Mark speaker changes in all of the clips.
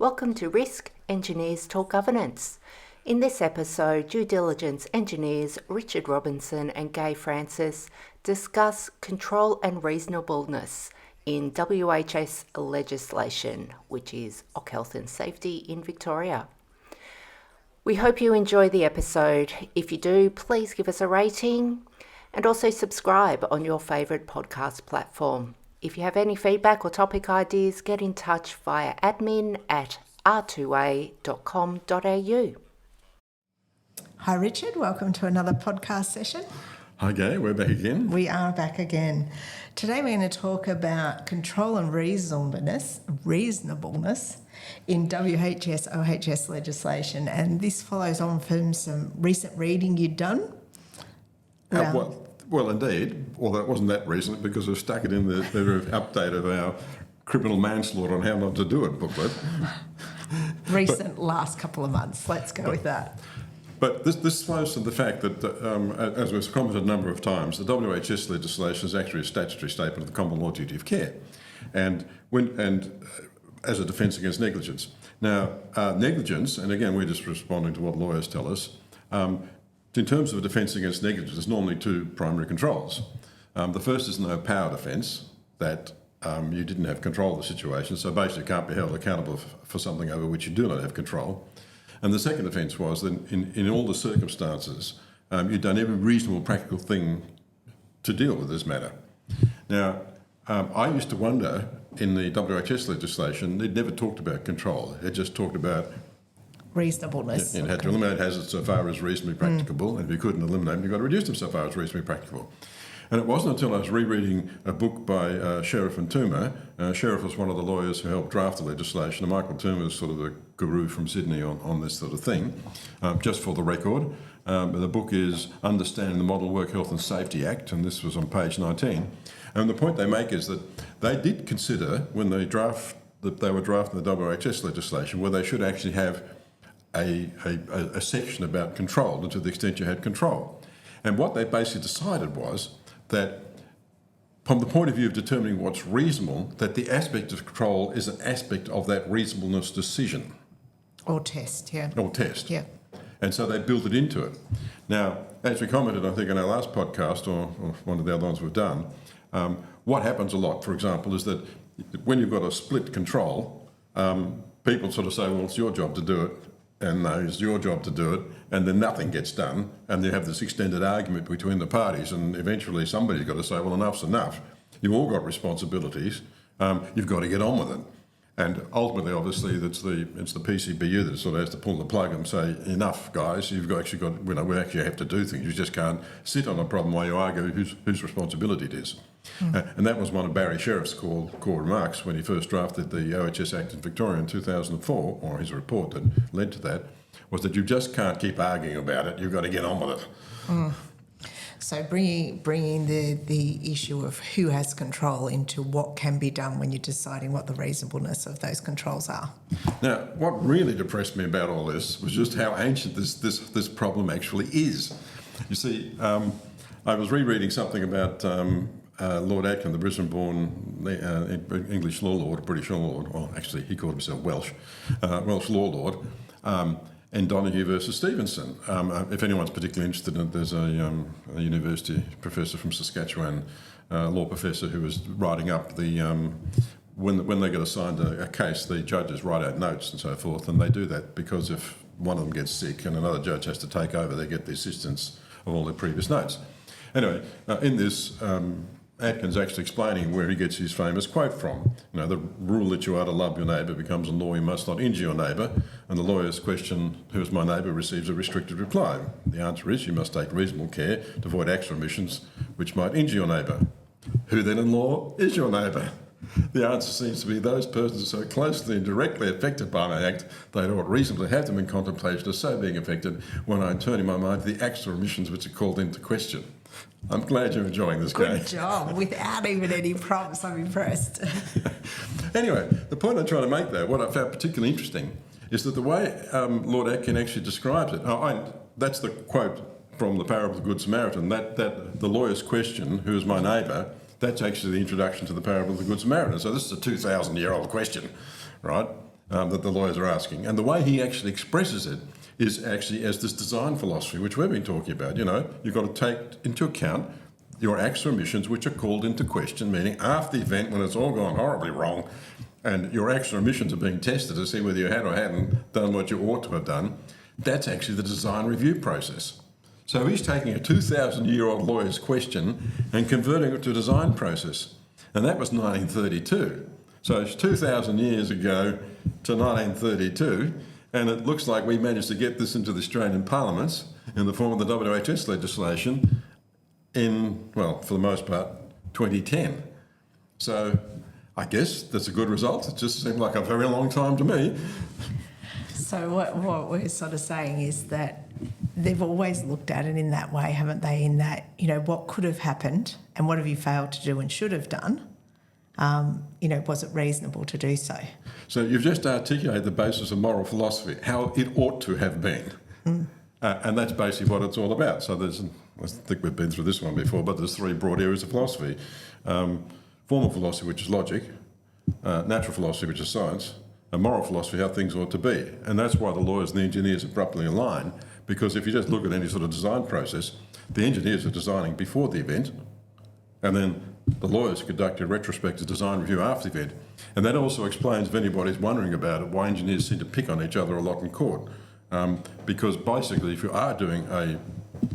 Speaker 1: Welcome to Risk Engineers Talk Governance. In this episode, due diligence engineers Richard Robinson and Gaye Francis discuss control and reasonableness in WHS legislation, which is Occ Health and Safety in Victoria. We hope you enjoy the episode. If you do, please give us a rating and also subscribe on your favourite podcast platform. If you have any feedback or topic ideas, get in touch via admin@r2a.com.au.
Speaker 2: Hi Richard, welcome to another podcast session.
Speaker 3: Hi Gaye, we're back again.
Speaker 2: We are back again. Today we're going to talk about control and reasonableness in WHS, OHS legislation, and this follows on from some recent reading you'd done.
Speaker 3: Well, indeed, although it wasn't that recent because we've stuck it in the update of our criminal manslaughter on how not to do it booklet.
Speaker 2: Last couple of months, let's go with that.
Speaker 3: But this flows from the fact that, as we've commented a number of times, the WHS legislation is actually a statutory statement of the common law duty of care, and as a defence against negligence. Now, negligence, and again we're just responding to what lawyers tell us, in terms of a defence against negligence, there's normally two primary controls. The first is no power defence, that you didn't have control of the situation, so basically can't be held accountable for something over which you do not have control. And the second offence was that in all the circumstances, you'd done every reasonable practical thing to deal with this matter. Now, I used to wonder, in the WHS legislation, it never talked about control. It just talked about
Speaker 2: reasonableness.
Speaker 3: It had to eliminate hazards so far as reasonably practicable, and if you couldn't eliminate them, you've got to reduce them so far as reasonably practicable. And it wasn't until I was rereading a book by Sheriff and Toomer. Sheriff was one of the lawyers who helped draft the legislation, and Michael Toomer is sort of the guru from Sydney on this sort of thing. Just for the record, the book is Understanding the Model Work Health and Safety Act, and this was on page 19. And the point they make is that they did consider, when they were drafting the WHS legislation, where they should actually have a section about control, and to the extent you had control. And what they basically decided was that, from the point of view of determining what's reasonable, that the aspect of control is an aspect of that reasonableness decision.
Speaker 2: Or test, yeah.
Speaker 3: Yeah. And so they built it into it. Now, as we commented, I think, in our last podcast, or one of the other ones we've done, what happens a lot, for example, is that when you've got a split control, people sort of say, well, it's your job to do it, and no, it's your job to do it, and then nothing gets done, and you have this extended argument between the parties, and eventually somebody's got to say, well, enough's enough. You've all got responsibilities. You've got to get on with it. And ultimately, obviously, it's the PCBU that sort of has to pull the plug and say, enough, guys. We actually have to do things. You just can't sit on a problem while you argue whose responsibility it is. And that was one of Barry Sheriff's core remarks when he first drafted the OHS Act in Victoria in 2004, or his report that led to that, was that you just can't keep arguing about it. You've got to get on with it.
Speaker 2: So bringing the issue of who has control into what can be done when you're deciding what the reasonableness of those controls are.
Speaker 3: Now, what really depressed me about all this was just how ancient this problem actually is. You see, I was rereading something about Lord Atkin, the Brisbane-born English law lord, British law lord, well, actually he called himself Welsh law lord, and Donahue versus Stevenson. If anyone's particularly interested in it, there's a university professor from Saskatchewan, law professor, who was writing up when they get assigned a case, the judges write out notes and so forth, and they do that because if one of them gets sick and another judge has to take over, they get the assistance of all their previous notes. Anyway, in this, Atkin's actually explaining where he gets his famous quote from. The rule that you are to love your neighbour becomes a law you must not injure your neighbour, and the lawyer's question, who is my neighbour, receives a restricted reply. The answer is you must take reasonable care to avoid acts or omissions which might injure your neighbour. Who then in law is your neighbour? The answer seems to be those persons so closely and directly affected by an act they ought reasonably have them in contemplation as so being affected when I turn in my mind to the acts or omissions which are called into question. I'm glad you're enjoying this, Gaye.
Speaker 2: Good job. Without even any prompts, I'm impressed.
Speaker 3: Anyway, the point I'm trying to make, though, what I found particularly interesting, is that the way Lord Atkin actually describes it, that's the quote from the parable of the Good Samaritan, that the lawyer's question, who is my neighbour, that's actually the introduction to the parable of the Good Samaritan. So this is a 2,000-year-old question, right? that the lawyers are asking. And the way he actually expresses it is actually as this design philosophy, which we've been talking about. You've got to take into account your acts or omissions which are called into question, meaning after the event when it's all gone horribly wrong and your acts or omissions are being tested to see whether you had or hadn't done what you ought to have done. That's actually the design review process. So he's taking a 2,000-year-old lawyer's question and converting it to a design process. And that was 1932. So it's 2,000 years ago to 1932, and it looks like we managed to get this into the Australian parliaments in the form of the WHS legislation in, well, for the most part, 2010. So I guess that's a good result. It just seemed like a very long time to me.
Speaker 2: So what we're sort of saying is that they've always looked at it in that way, haven't they? In that, what could have happened and what have you failed to do and should have done? Was it reasonable to do so?
Speaker 3: So you've just articulated the basis of moral philosophy, how it ought to have been. And that's basically what it's all about. So I think we've been through this one before, but there's three broad areas of philosophy. Formal philosophy, which is logic, natural philosophy, which is science, and moral philosophy, how things ought to be. And that's why the lawyers and the engineers abruptly align, because if you just look at any sort of design process, the engineers are designing before the event, and then the lawyers conduct a retrospective design review after the event. And that also explains, if anybody's wondering about it, why engineers seem to pick on each other a lot in court. Because basically, if you are doing a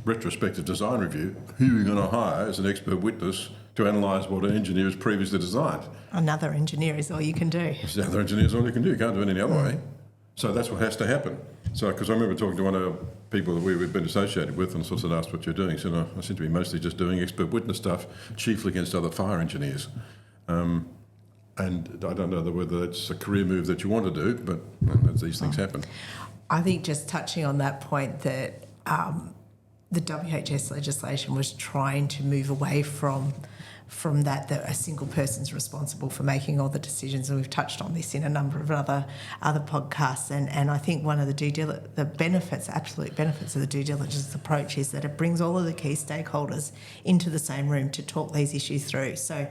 Speaker 3: retrospective design review, who are you going to hire as an expert witness to analyse what an engineer has previously designed?
Speaker 2: Another engineer is all you can do.
Speaker 3: Another engineer is all you can do. You can't do it any other way. So that's what has to happen. So, because I remember talking to one of the people that we've been associated with and sort of asked what you're doing. So I seem to be mostly just doing expert witness stuff, chiefly against other fire engineers. And I don't know whether that's a career move that you want to do, but these things happen.
Speaker 2: I think just touching on that point that the WHS legislation was trying to move away from that a single person's responsible for making all the decisions, and we've touched on this in a number of other podcasts. And I think one of the absolute benefits of the due diligence approach is that it brings all of the key stakeholders into the same room to talk these issues through. So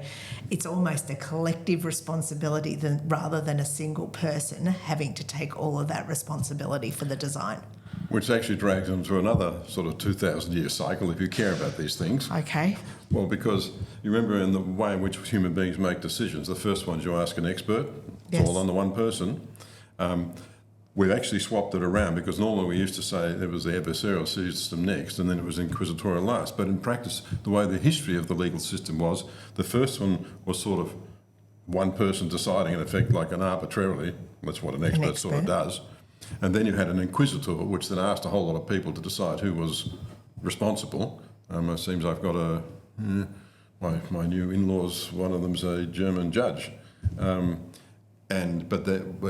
Speaker 2: it's almost a collective responsibility rather than a single person having to take all of that responsibility for the design.
Speaker 3: Which actually drags them to another sort of 2,000-year cycle if you care about these things.
Speaker 2: Okay.
Speaker 3: Well, because you remember in the way in which human beings make decisions, the first ones you ask an expert, it's all under one person. We've actually swapped it around because normally we used to say it was the adversarial system next and then it was inquisitorial last. But in practice, the way the history of the legal system was, the first one was sort of one person deciding in effect like an arbitrarily, that's what an expert sort of does. And then you had an inquisitor, which then asked a whole lot of people to decide who was responsible. It seems I've got my new in-laws, one of them's a German judge. But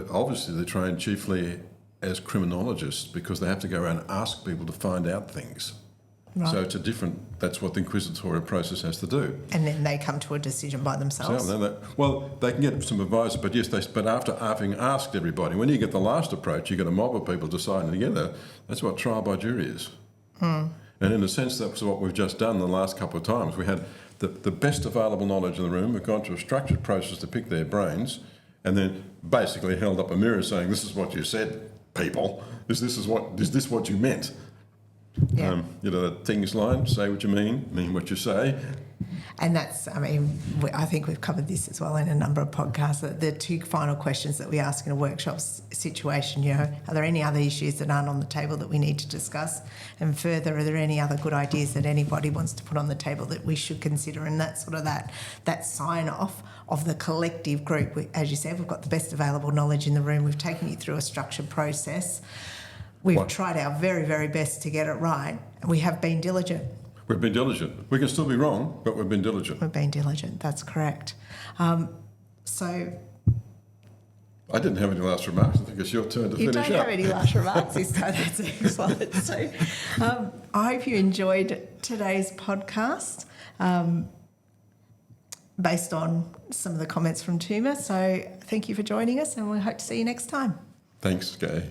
Speaker 3: obviously they're trained chiefly as criminologists because they have to go around and ask people to find out things. Right. So it's that's what the inquisitorial process has to do.
Speaker 2: And then they come to a decision by themselves.
Speaker 3: So they can get some advice, but but after having asked everybody, when you get the last approach, you get a mob of people deciding together. That's what trial by jury is. And in a sense, that's what we've just done the last couple of times. We had the best available knowledge in the room. We've gone through a structured process to pick their brains, and then basically held up a mirror saying, "This is what you said, people. Is this what you meant?"
Speaker 2: Yeah.
Speaker 3: The things line, say what you mean what you say.
Speaker 2: And I think we've covered this as well in a number of podcasts. The two final questions that we ask in a workshop situation, are there any other issues that aren't on the table that we need to discuss? And further, are there any other good ideas that anybody wants to put on the table that we should consider? And that's sort of that sign-off of the collective group. As you said, we've got the best available knowledge in the room. We've taken you through a structured process. We've tried our very, very best to get it right. We have been diligent.
Speaker 3: We've been diligent. We can still be wrong, but we've been diligent.
Speaker 2: We've been diligent, that's correct. So...
Speaker 3: I didn't have any last remarks. I think it's your turn to finish up.
Speaker 2: You don't have any last remarks this time. That's excellent. So I hope you enjoyed today's podcast based on some of the comments from Tuma. So thank you for joining us and we hope to see you next time.
Speaker 3: Thanks, Gaye.